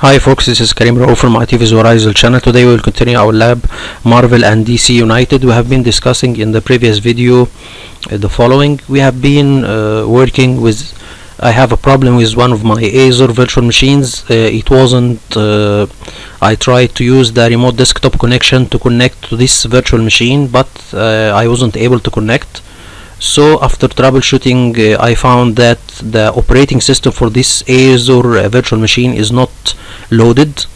Hi folks, this is Karim Rao from IT Visualizer channel. Today we will continue our lab Marvel and DC United. We have been discussing in the previous video the following. We have been working with, I have a problem with one of my Azure virtual machines. It wasn't, I tried to use the remote desktop connection to connect to this virtual machine, but I wasn't able to connect. So after troubleshooting, I found that the operating system for this Azure virtual machine is not loaded.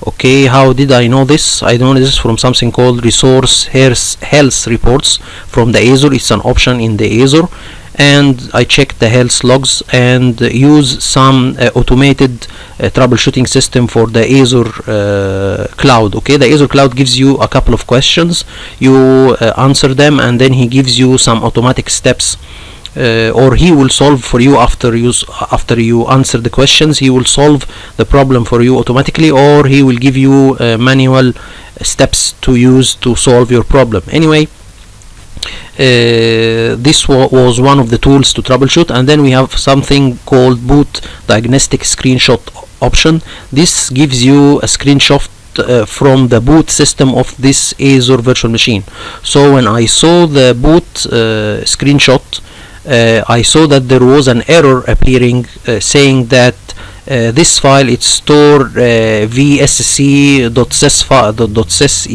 Okay, how did I know this? I know this from something called resource health reports from the Azure. It's an option in the Azure, and I checked the health logs and use some automated troubleshooting system for the Azure cloud. Okay, the Azure cloud gives you a couple of questions, you answer them, and then he gives you some automatic steps, or he will solve for you after you answer the questions. He will solve the problem for you automatically, or he will give you manual steps to use to solve your problem. Anyway, this was one of the tools to troubleshoot. And then we have something called boot diagnostic screenshot option. This gives you a screenshot from the boot system of this Azure virtual machine. So when I saw the boot screenshot, I saw that there was an error appearing saying that this file is stored vsc.sys.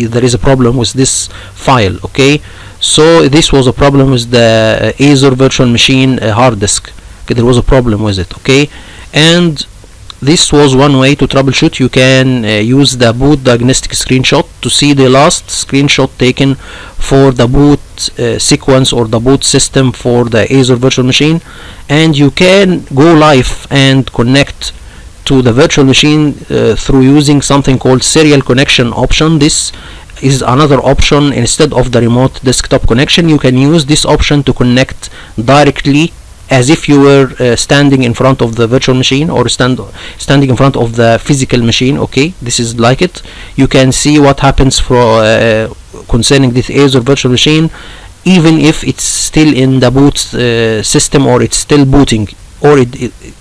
There is a problem with this file. Okay, so this was a problem with the Azure virtual machine hard disk. Okay, there was a problem with it. Okay, and this was one way to troubleshoot. You can use the boot diagnostic screenshot to see the last screenshot taken for the boot sequence or the boot system for the Azure virtual machine, and you can go live and connect to the virtual machine through using something called serial connection option. This is another option instead of the remote desktop connection. You can use this option to connect directly as if you were standing in front of the virtual machine, or standing in front of the physical machine. Okay, this is like it. You can see what happens for concerning this Azure virtual machine, even if it's still in the boot system, or it's still booting, or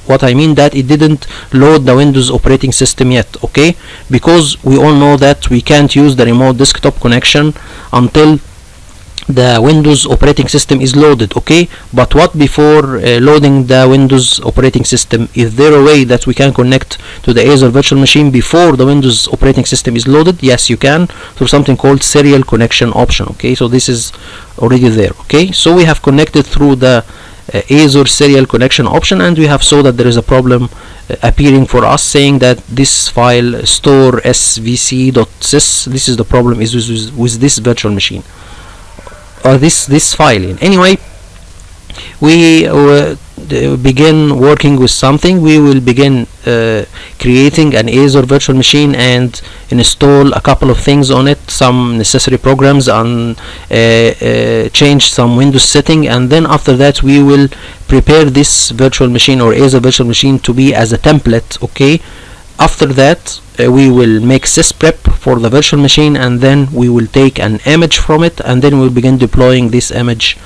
what I mean that it didn't load the Windows operating system yet. Okay, because we all know that we can't use the remote desktop connection until the Windows operating system is loaded. Okay, but what before loading the Windows operating system? Is there a way that we can connect to the Azure virtual machine before the Windows operating system is loaded? Yes, you can, through something called serial connection option. Okay, so this is already there. Okay, so we have connected through the Azure serial connection option, and we have saw that there is a problem appearing for us saying that this file store svc.sys. This is the problem is with this virtual machine, or this file. Anyway, we begin working with something. We will begin creating an Azure virtual machine and install a couple of things on it, some necessary programs, and change some Windows setting, and then after that we will prepare this virtual machine or Azure virtual machine to be as a template. Okay, after that we will make Sysprep for the virtual machine, and then we will take an image from it, and then we'll begin deploying this image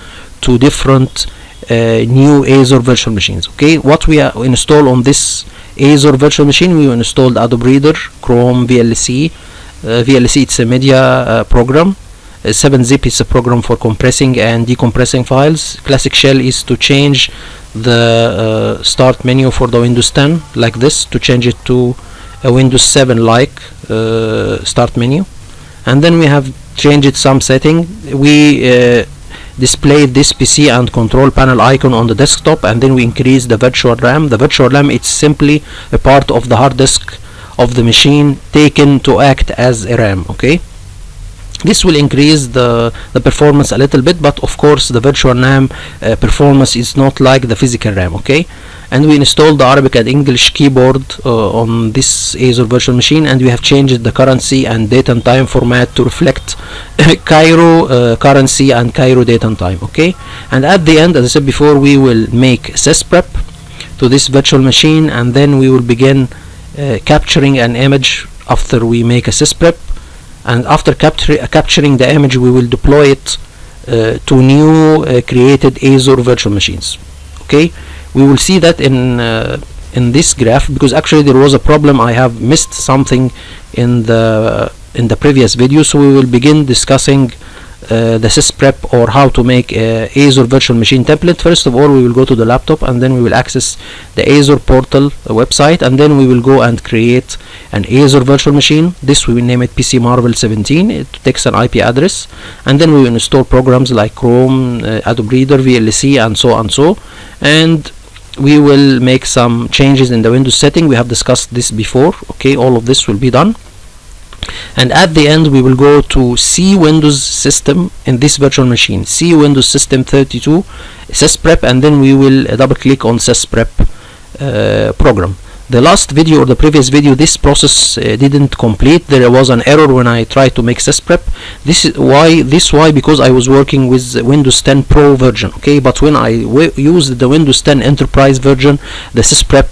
to different new Azure virtual machines. Okay, what we install on this Azure virtual machine, we installed Adobe Reader, Chrome, VLC. VLC, it's a media program. 7-zip is a program for compressing and decompressing files. Classic Shell is to change the start menu for the Windows 10 like this, to change it to a Windows 7 like start menu. And then we have changed some setting. We displayed this PC and control panel icon on the desktop, and then we increase the virtual RAM. The virtual RAM, it's simply a part of the hard disk of the machine taken to act as a RAM. Okay, this will increase the performance a little bit, but of course the virtual RAM performance is not like the physical RAM. Okay, and we installed the Arabic and English keyboard on this Azure virtual machine, and we have changed the currency and date and time format to reflect Cairo currency and Cairo date and time. Okay, and at the end, as I said before, we will make Sysprep to this virtual machine, and then we will begin capturing an image after we make a Sysprep, and after capturing the image, we will deploy it to new created Azure virtual machines. Okay, we will see that in in this graph, because actually there was a problem. I have missed something in the previous video. So we will begin discussing the Sysprep, or how to make a Azure virtual machine template. First of all, we will go to the laptop, and then we will access the Azure portal website, and then we will go and create an Azure virtual machine. This we will name it PC Marvel 17. It takes an IP address, and then we will install programs like Chrome, Adobe Reader, VLC, and so on. And we will make some changes in the Windows setting. We have discussed this before. Okay, all of this will be done. And at the end, we will go to C Windows System in this virtual machine, C Windows System 32 Sysprep, and then we will double click on Sysprep program. The last video, or the previous video, this process didn't complete. There was an error when I tried to make Sysprep. This is why because I was working with Windows 10 Pro version. Okay, but when I used the Windows 10 Enterprise version, the Sysprep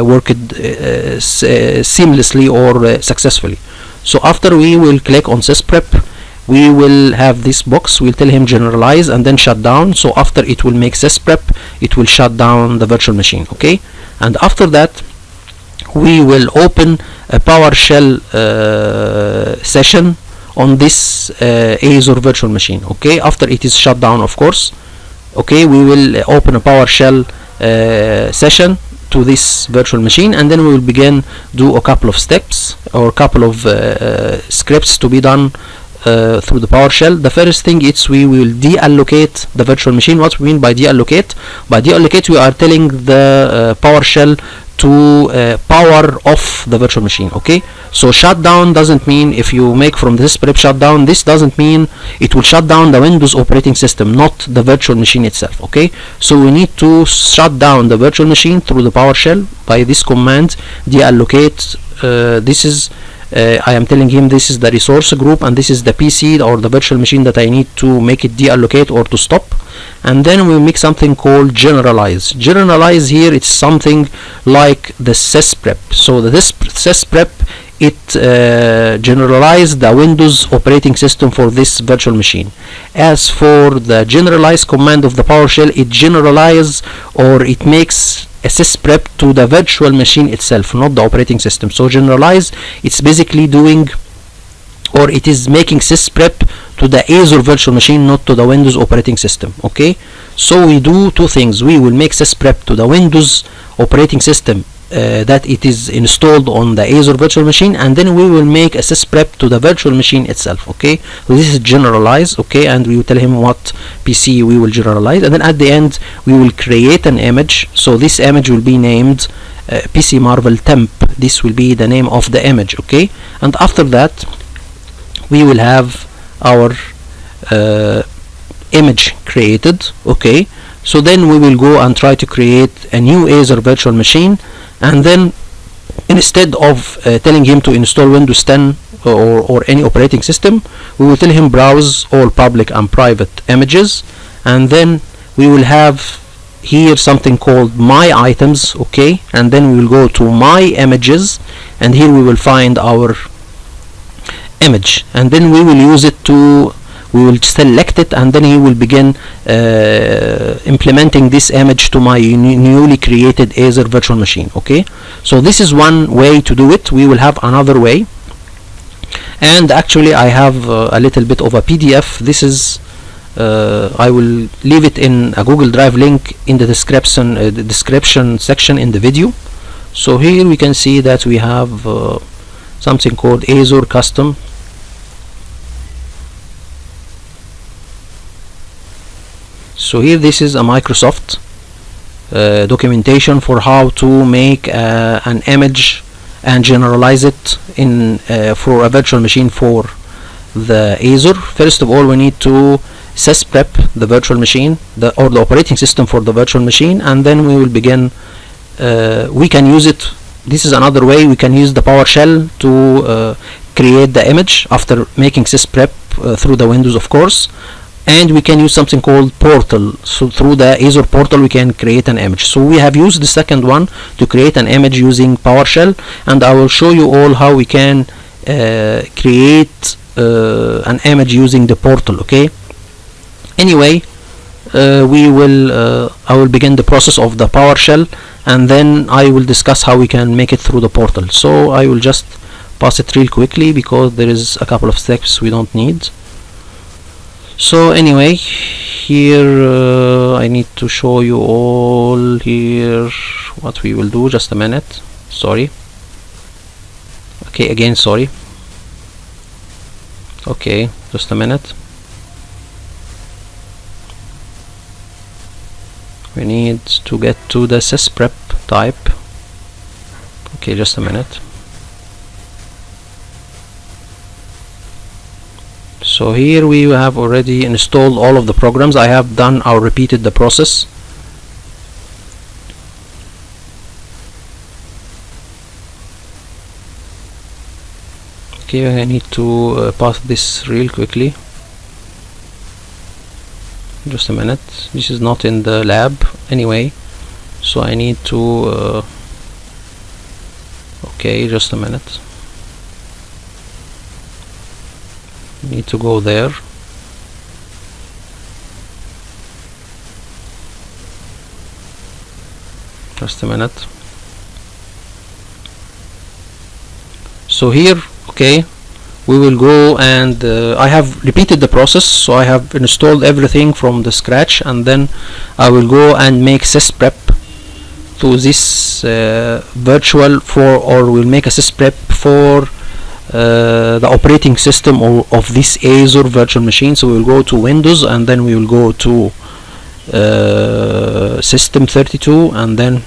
worked seamlessly or successfully. So after we will click on Sysprep, we will have this box. We'll tell him generalize and then shut down. So after it will make Sysprep, it will shut down the virtual machine. Okay, and after that we will open a PowerShell session on this Azure virtual machine. Okay, after it is shut down, of course. Okay, we will open a PowerShell session to this virtual machine, and then we will begin do a couple of steps, or a couple of scripts to be done through the PowerShell. The first thing is we will de-allocate the virtual machine. What we mean by de-allocate? By de-allocate, we are telling the PowerShell to power off the virtual machine. Okay, so shutdown doesn't mean, if you make from this script shutdown, this doesn't mean it will shut down the Windows operating system, not the virtual machine itself. Okay, so we need to shut down the virtual machine through the PowerShell by this command, de-allocate. This is I am telling him this is the resource group, and this is the PC or the virtual machine that I need to make it de-allocate or to stop. And then we'll make something called generalize. Generalize here, it's something like the Sysprep. So the Sysprep, it generalizes the Windows operating system for this virtual machine. As for the generalize command of the PowerShell, it generalizes, or it makes a Sysprep to the virtual machine itself, not the operating system. So generalize, it's basically doing, or it is making Sysprep to the Azure virtual machine, not to the Windows operating system. Okay, so we do two things. We will make Sysprep to the Windows operating system that it is installed on the Azure virtual machine, and then we will make a Sysprep to the virtual machine itself. Okay, so this is generalize. Okay, and we will tell him what PC we will generalize, and then at the end we will create an image. So this image will be named PC Marvel Temp. This will be the name of the image. Okay, and after that we will have our image created. Okay, so then we will go and try to create a new Azure virtual machine, and then instead of telling him to install Windows 10 or any operating system, we will tell him browse all public and private images, and then we will have here something called my items. Okay, and then we will go to my images, and here we will find our image, and then we will use it to, we will select it, and then he will begin implementing this image to my newly created Azure virtual machine. Okay, so this is one way to do it. We will have another way, and actually I have a little bit of a PDF. This is I will leave it in a Google Drive link in the description section in the video. So here we can see that we have something called Azure Custom. So here this is a Microsoft documentation for how to make an image and generalize it in for a virtual machine for the Azure. First of all, we need to Sysprep the virtual machine, or the operating system for the virtual machine, and then we will begin. We can use it. This is another way. We can use the PowerShell to create the image after making Sysprep through the Windows, of course. And we can use something called portal. So through the Azure portal we can create an image. So we have used the second one to create an image using PowerShell, and I will show you all how we can create an image using the portal. Okay, anyway, I will begin the process of the PowerShell, and then I will discuss how we can make it through the portal. So I will just pass it real quickly because there is a couple of steps we don't need. So anyway, here I need to show you all here what we will do. Just a minute, sorry. Okay, again sorry. Okay, just a minute. We need to get to the Sysprep type. Okay, just a minute. So here we have already installed all of the programs. I have done or repeated the process. Okay, I need to pass this real quickly. Just a minute. This is not in the lab anyway, so I need to okay, just a minute. Need to go there. Just a minute. So here, okay, we will go and I have repeated the process, so I have installed everything from the scratch, and then I will go and make Sysprep to this virtual or we'll make a Sysprep for the operating system of this Azure virtual machine. So we will go to Windows, and then we will go to System 32, and then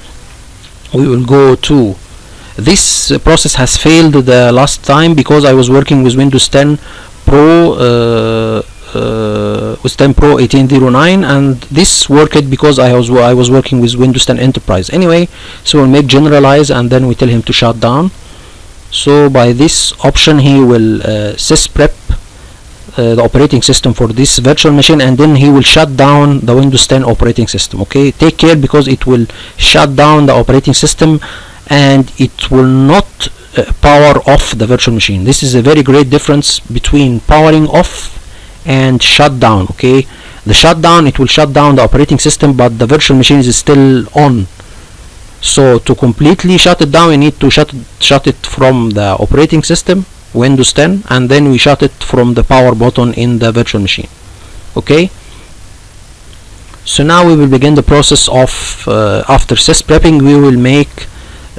we will go to this process has failed the last time because I was working with Windows 10 Pro with 10 Pro 1809, and this worked because I was working with Windows 10 Enterprise. Anyway, so we'll make generalize, and then we tell him to shut down. So by this option he will Sysprep the operating system for this virtual machine, and then he will shut down the Windows 10 operating system. Okay, take care because it will shut down the operating system and it will not power off the virtual machine. This is a very great difference between powering off and shut down. Okay, the shutdown, it will shut down the operating system, but the virtual machine is still on. So to completely shut it down, we need to shut it from the operating system, Windows 10, and then we shut it from the power button in the virtual machine. Okay, so now we will begin the process of after sysprepping we will make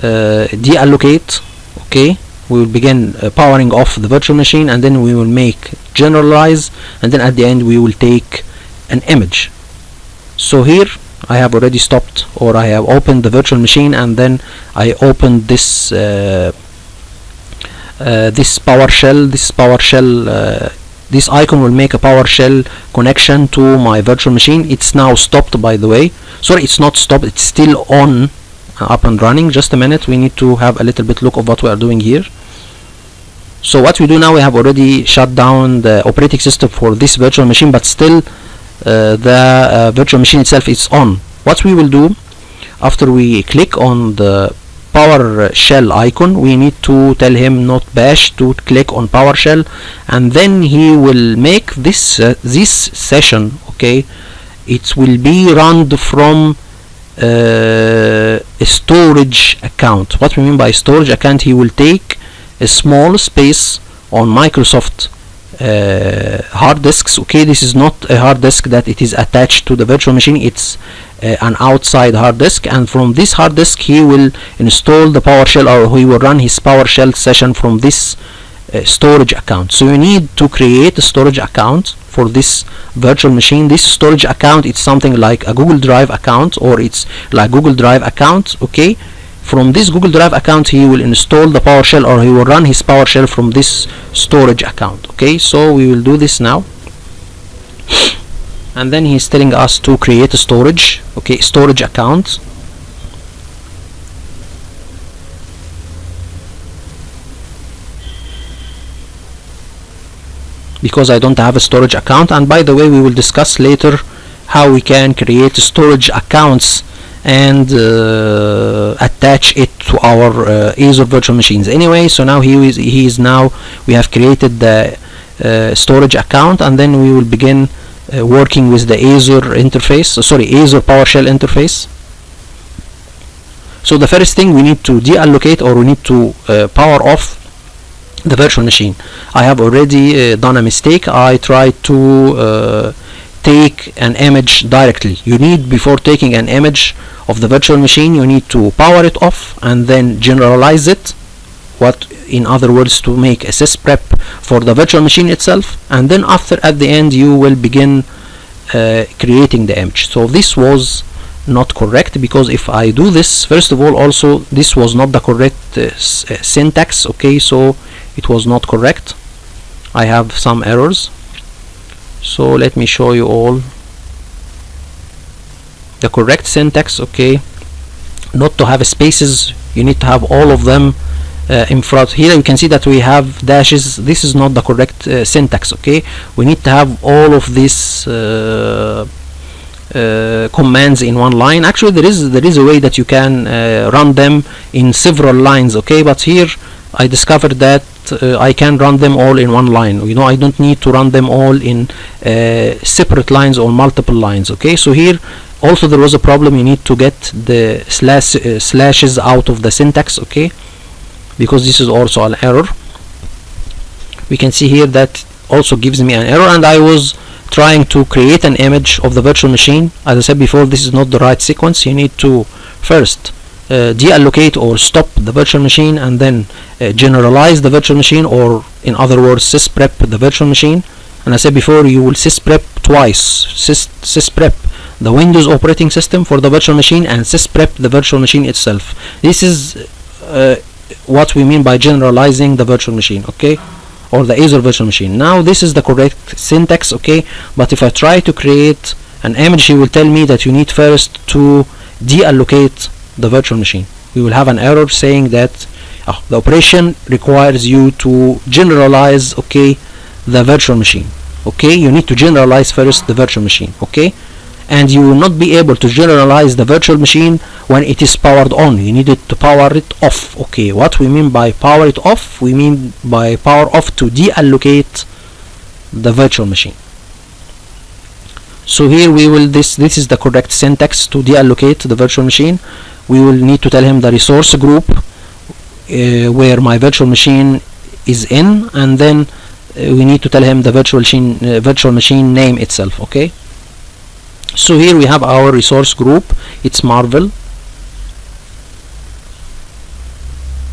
de-allocate. Okay, we will begin powering off the virtual machine, and then we will make generalize, and then at the end we will take an image. So here I have already stopped, or I have opened the virtual machine, and then I opened this this PowerShell. This icon will make a PowerShell connection to my virtual machine. It's now stopped, by the way. Sorry, it's not stopped, it's still on, up and running. Just a minute, we need to have a little bit look of what we are doing here. So what we do now, we have already shut down the operating system for this virtual machine, but still the virtual machine itself is on. What we will do after we click on the PowerShell icon, we need to tell him not bash to click on PowerShell, and then he will make this this session. Okay, it will be run from a storage account. What we mean by storage account, he will take a small space on Microsoft hard disks. Okay, this is not a hard disk that it is attached to the virtual machine, it's an outside hard disk, and from this hard disk he will install the PowerShell, or he will run his PowerShell session from this storage account. So you need to create a storage account for this virtual machine. This storage account, it's something like a Google Drive account, or it's like Google Drive account. Okay, from this Google Drive account he will install the PowerShell, or he will run his PowerShell from this storage account. Okay, so we will do this now, and then he's telling us to create a storage. Okay, storage account. Because I don't have a storage account, and by the way we will discuss later how we can create storage accounts and attach it to our Azure virtual machines. Anyway, so now we have created the storage account, and then we will begin working with the Azure interface, Azure PowerShell interface. So the first thing, we need to deallocate, or we need to power off the virtual machine. I have already done a mistake. I tried to take an image directly. You need, before taking an image of the virtual machine, you need to power it off and then generalize it, in other words, to make a sysprep for the virtual machine itself, and then at the end you will begin creating the image. So this was not correct, because if I do this, first of all, also this was not the correct syntax. Okay, so it was not correct. I have some errors, so let me show you all the correct syntax. Okay, not to have spaces, you need to have all of them in front. Here you can see that we have dashes. This is not the correct syntax. Okay, we need to have all of these commands in one line. Actually, there is a way that you can run them in several lines. Okay, but here I discovered that I can run them all in one line. You know, I don't need to run them all in separate lines or multiple lines. Okay, so here also there was a problem. You need to get the slashes out of the syntax. Okay, because this is also an error. We can see here that also gives me an error, and I was trying to create an image of the virtual machine. As I said before, this is not the right sequence. You need to first deallocate or stop the virtual machine, and then generalize the virtual machine, or in other words, sysprep the virtual machine. And I said before, you will sysprep twice. Sysprep the Windows operating system for the virtual machine, and sysprep the virtual machine itself. This is what we mean by generalizing the virtual machine. Okay, or the Azure virtual machine. Now this is the correct syntax. Okay, but if I try to create an image, he will tell me that you need first to deallocate the virtual machine. We will have an error saying that the operation requires you to generalize, okay, the virtual machine. Okay, you need to generalize first the virtual machine. Okay, and you will not be able to generalize the virtual machine when it is powered on. You need to power it off. Okay, what we mean by power it off, we mean by power off to deallocate the virtual machine. So here we will, this is the correct syntax to deallocate the virtual machine. We will need to tell him the resource group where my virtual machine is in, and then we need to tell him the virtual machine name itself. Okay, so here we have our resource group. It's Marvel.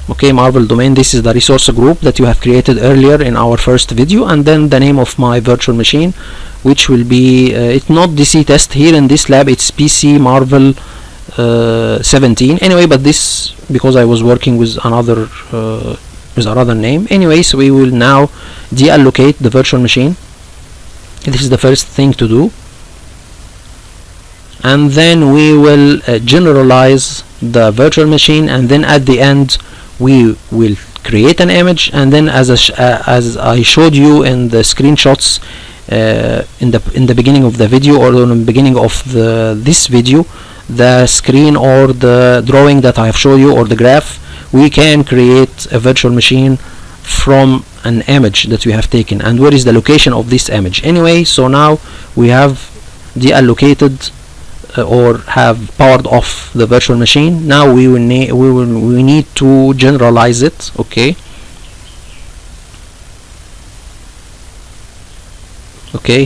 Okay, Marvel domain. This is the resource group that you have created earlier in our first video, and then the name of my virtual machine, which will be it's not DC test here in this lab, it's PC Marvel 17. Anyway, but this, because I was working with another name. Anyway, so we will now deallocate the virtual machine. This is the first thing to do, and then we will generalize the virtual machine, and then at the end we will create an image, and then as I showed you in the screenshots in the beginning of the video, or in the beginning of this video, the screen or the drawing that I have shown you, or the graph, we can create a virtual machine from an image that we have taken. And where is the location of this image? Anyway, so now we have deallocated or have powered off the virtual machine. Now we need to generalize it. Okay,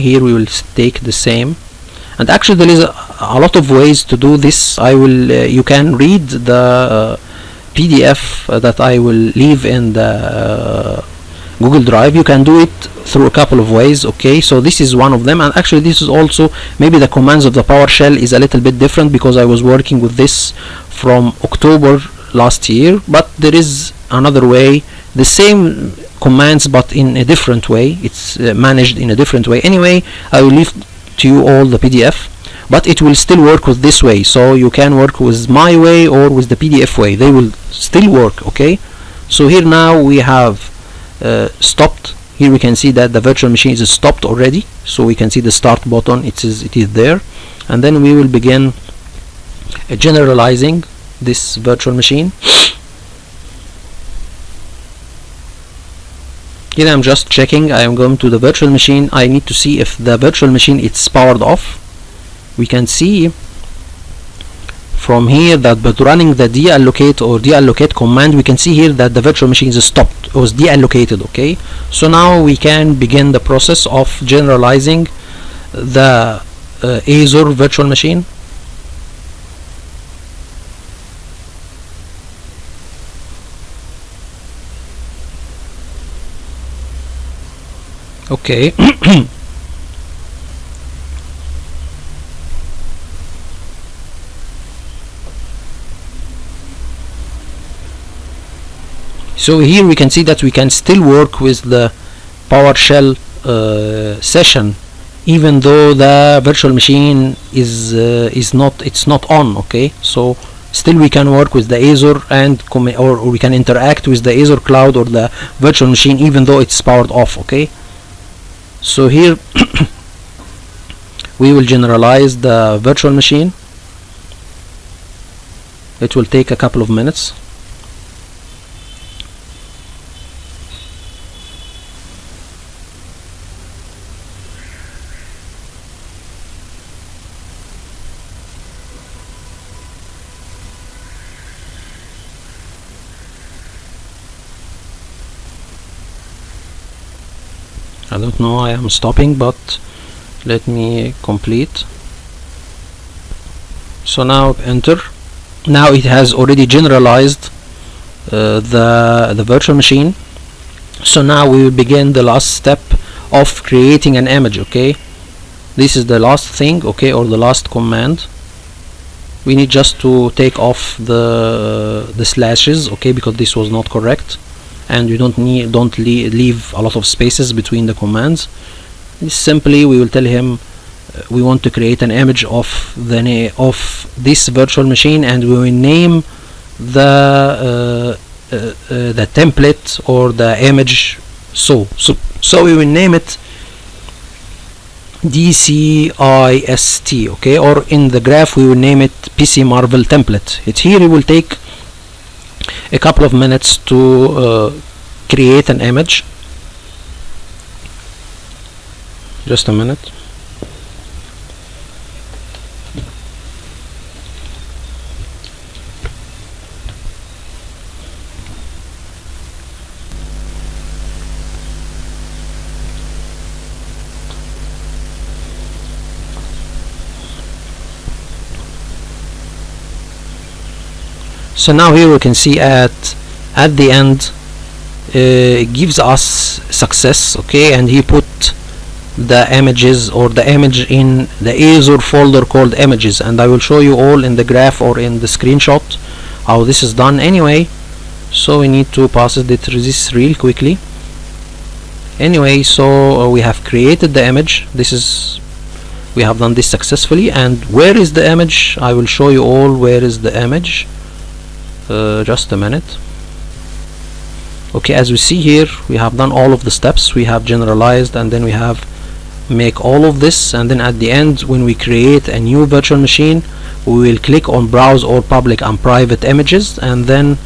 here we will take the same, and actually there is a lot of ways to do this. You can read the PDF that I will leave in the Google Drive. You can do it through a couple of ways. Okay, so this is one of them, and actually this is also, maybe the commands of the PowerShell is a little bit different, because I was working with this from October last year, but there is another way, the same commands but in a different way. It's managed in a different way. Anyway, I will leave to you all the PDF, but it will still work with this way. So you can work with my way or with the PDF way, they will still work. Okay, so here now we have stopped. Here we can see that the virtual machine is stopped already, so we can see the start button, it is there, and then we will begin generalizing this virtual machine. Here I'm just checking. I am going to the virtual machine. I need to see if the virtual machine is powered off. We can see from here that by running the de-allocate or de-allocate command, we can see here that the virtual machine is stopped. It was de-allocated. Okay, so now we can begin the process of generalizing the Azure virtual machine. Okay. So here we can see that we can still work with the PowerShell session, even though the virtual machine is not on. Okay, so still we can work with the Azure and or we can interact with the Azure cloud or the virtual machine even though it's powered off. Okay, so here we will generalize the virtual machine. It will take a couple of minutes. I don't know, I am stopping, but let me complete. So now enter. Now it has already generalized the virtual machine. So now we will begin the last step of creating an image. Okay, this is the last thing, okay, or the last command. We need just to take off the slashes, okay, because this was not correct, and you don't leave a lot of spaces between the commands. Simply we will tell him we want to create an image of this virtual machine, and we will name the template or the image so we will name it DCIST, okay, or in the graph we will name it PC Marvel template. It will take a couple of minutes to create an image. Just a minute. So now here we can see at the end it gives us success, okay, and he put the images or the image in the Azure folder called images, and I will show you all in the graph or in the screenshot how this is done anyway. So we need to pass this real quickly. Anyway, so we have created the image. We have done this successfully, and where is the image? I will show you all where is the image. Just a minute. Okay, as we see here, we have done all of the steps. We have generalized, and then we have make all of this, and then at the end when we create a new virtual machine, we will click on browse all public and private images, and then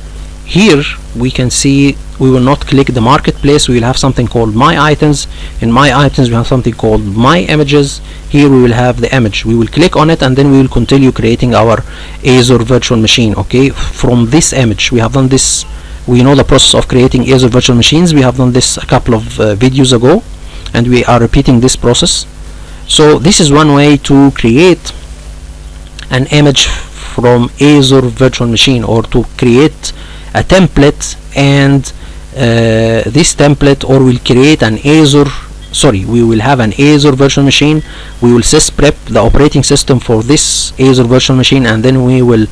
here we can see we will not click the marketplace. We will have something called my items. In my items we have something called my images. Here we will have the image. We will click on it, and then we will continue creating our Azure virtual machine. Okay, from this image we have done this. We know the process of creating Azure virtual machines. We have done this a couple of videos ago, and we are repeating this process. So this is one way to create an image from Azure virtual machine, or to create a template, and this template, or we'll create an we will have an Azure virtual machine. We will Sysprep the operating system for this Azure virtual machine, and then we will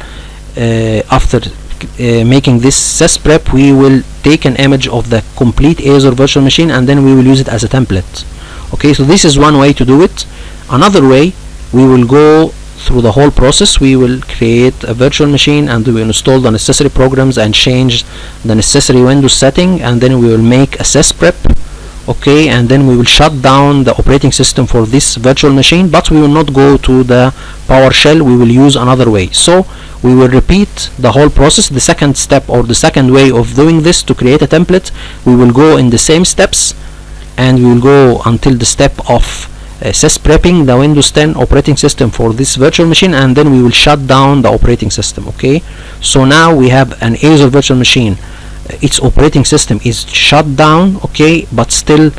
after making this Sysprep, we will take an image of the complete Azure virtual machine, and then we will use it as a template. Okay, so this is one way to do it. Another way, we will go through the whole process. We will create a virtual machine, and we will install the necessary programs and change the necessary Windows setting, and then we will make a Sysprep okay, and then we will shut down the operating system for this virtual machine, but we will not go to the PowerShell. We will use another way. So we will repeat the whole process. The second step, or the second way of doing this, to create a template, we will go in the same steps, and we will go until the step of sysprepping the Windows 10 operating system for this virtual machine, and then we will shut down the operating system. Okay, so now we have an Azure virtual machine. Its operating system is shut down, okay, but still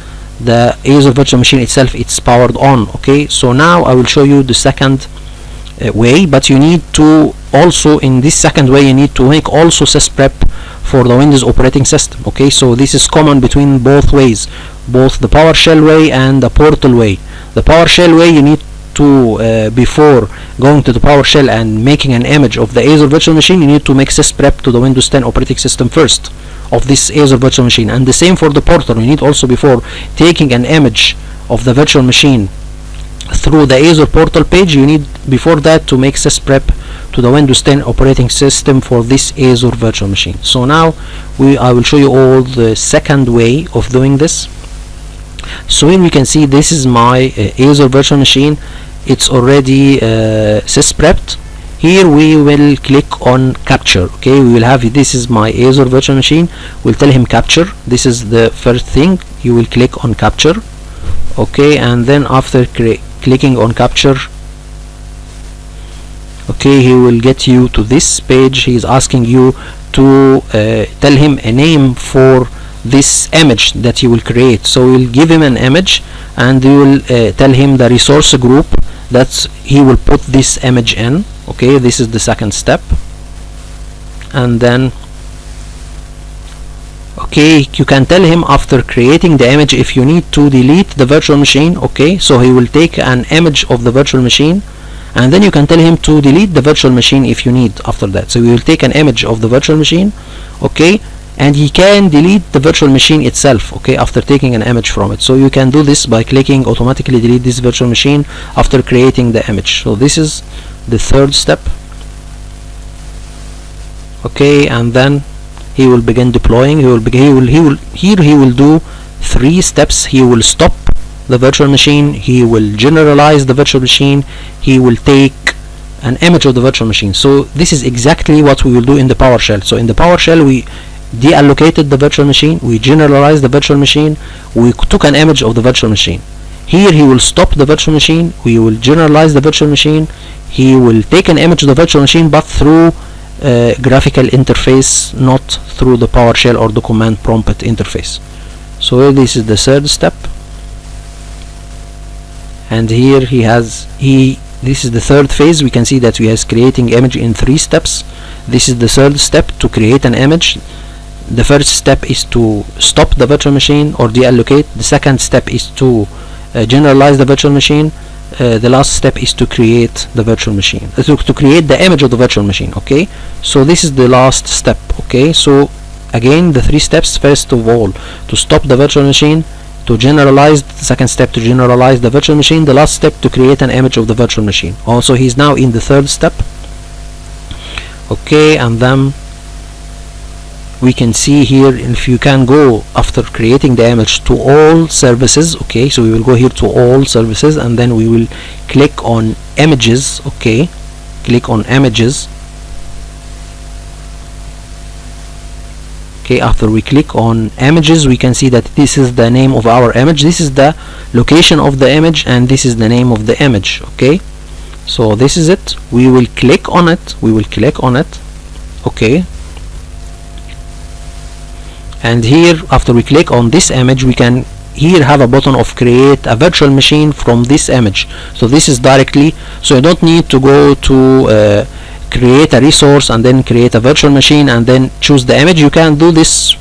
the Azure virtual machine itself, it's powered on. Okay, so now I will show you the second way, but you need to also, in this second way, you need to make also sysprep for the Windows operating system. Okay, so this is common between both ways, both the PowerShell way and the Portal way. The PowerShell way, you need to before going to the PowerShell and making an image of the Azure virtual machine, you need to make sysprep to the Windows 10 operating system first of this Azure virtual machine. And the same for the Portal, you need also, before taking an image of the virtual machine through the Azure Portal page, you need before that to make sysprep to the Windows 10 operating system for this Azure virtual machine. So now I will show you all the second way of doing this. So here we can see this is my Azure virtual machine. It's already sysprepped. Here we will click on capture. Okay, we will have, this is my Azure virtual machine. We'll tell him capture. This is the first thing. You will click on capture. Okay, and then after clicking on capture, okay, he will get you to this page. He is asking you to tell him a name for this image that you will create. So we'll give him an image, and we will tell him the resource group that he will put this image in. Okay, this is the second step. And then, okay, you can tell him after creating the image if you need to delete the virtual machine. Okay, so he will take an image of the virtual machine, and then you can tell him to delete the virtual machine if you need after that. So we will take an image of the virtual machine, okay, and he can delete the virtual machine itself, okay, after taking an image from it. So you can do this by clicking automatically delete this virtual machine after creating the image. So this is the third step. Okay, and then he will begin deploying. He will do 3 steps. He will stop the virtual machine, he will generalize the virtual machine, he will take an image of the virtual machine. So this is exactly what we will do in the PowerShell. So in the PowerShell, we deallocated the virtual machine, we generalized the virtual machine, we took an image of the virtual machine. Here he will stop the virtual machine, we will generalize the virtual machine, he will take an image of the virtual machine, but through graphical interface, not through the PowerShell or the command prompt interface. So this is the third step, and here this is the third phase. We can see that we has creating image in 3 steps. This is the third step, to create an image. The first step is to stop the virtual machine or deallocate. The second step is to generalize the virtual machine. The last step is to create the virtual machine, to create the image of the virtual machine. Okay, so this is the last step. Okay, so again the 3 steps: first of all, to stop the virtual machine, to generalize, the second step to generalize the virtual machine, the last step to create an image of the virtual machine. Also, he's now in the third step. Okay, and then we can see here, if you can go after creating the image to all services. Okay, so we will go here to all services, and then we will click on images. Okay, click on images. Okay, after we click on images, we can see that this is the name of our image, this is the location of the image, and this is the name of the image. Okay, so this is it. We will click on it, okay, and here after we click on this image, we can here have a button of create a virtual machine from this image. So this is directly, so you don't need to go to create a resource and then create a virtual machine and then choose the image. You can do this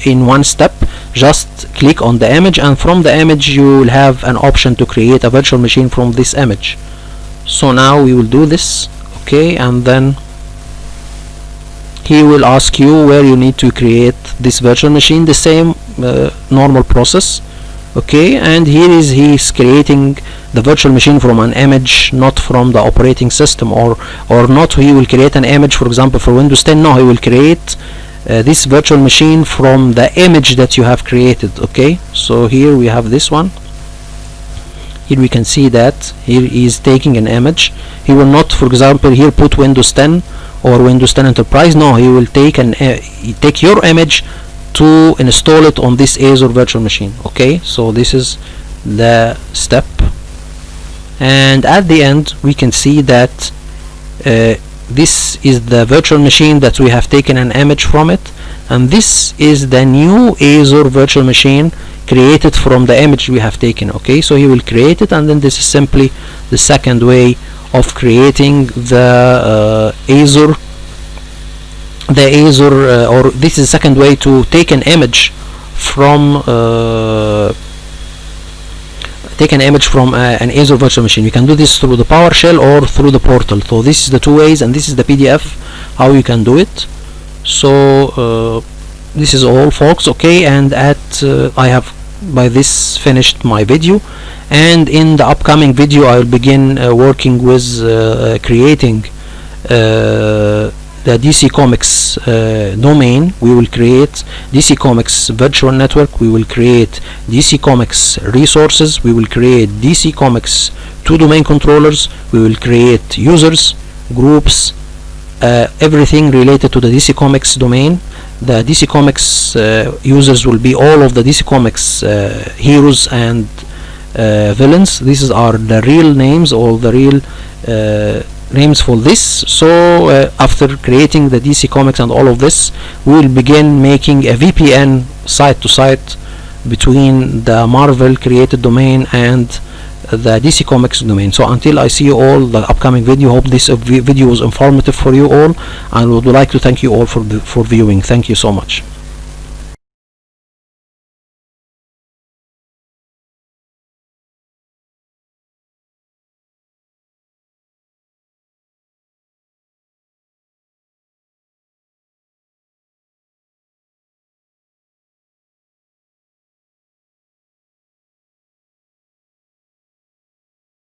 in one step. Just click on the image, and from the image you will have an option to create a virtual machine from this image. So now we will do this. Okay, and then he will ask you where you need to create this virtual machine, the same normal process. Okay, and here is he's creating the virtual machine from an image, not from the operating system, or not he will create an image, for example, for Windows 10. No, he will create this virtual machine from the image that you have created. Okay, so here we have this one. Here we can see that here he is taking an image. He will not, for example, here put Windows 10 or Windows 10 Enterprise. No, he will take take your image to install it on this Azure virtual machine. Okay, so this is the step, and at the end we can see that this is the virtual machine that we have taken an image from it, and this is the new Azure virtual machine created from the image we have taken. Okay, so he will create it, and then this is simply the second way of creating the Azure or this is the second way to take an image from an Azure virtual machine. You can do this through the PowerShell or through the portal. So this is the two ways, and this is the PDF how you can do it. So this is all, folks. Okay, and I have by this finished my video, and in the upcoming video I will begin working with creating the DC Comics domain. We will create DC Comics virtual network, we will create DC Comics resources, we will create DC Comics 2 domain controllers, we will create users, groups, everything related to the DC Comics domain. The DC Comics users will be all of the DC Comics heroes and villains. These are the real names, all the real names for this. So after creating the DC Comics and all of this, we will begin making a VPN site to site between the Marvel created domain and the DC Comics domain. So until I see you all the upcoming video, hope this video was informative for you all, and would like to thank you all for viewing. Thank you so much.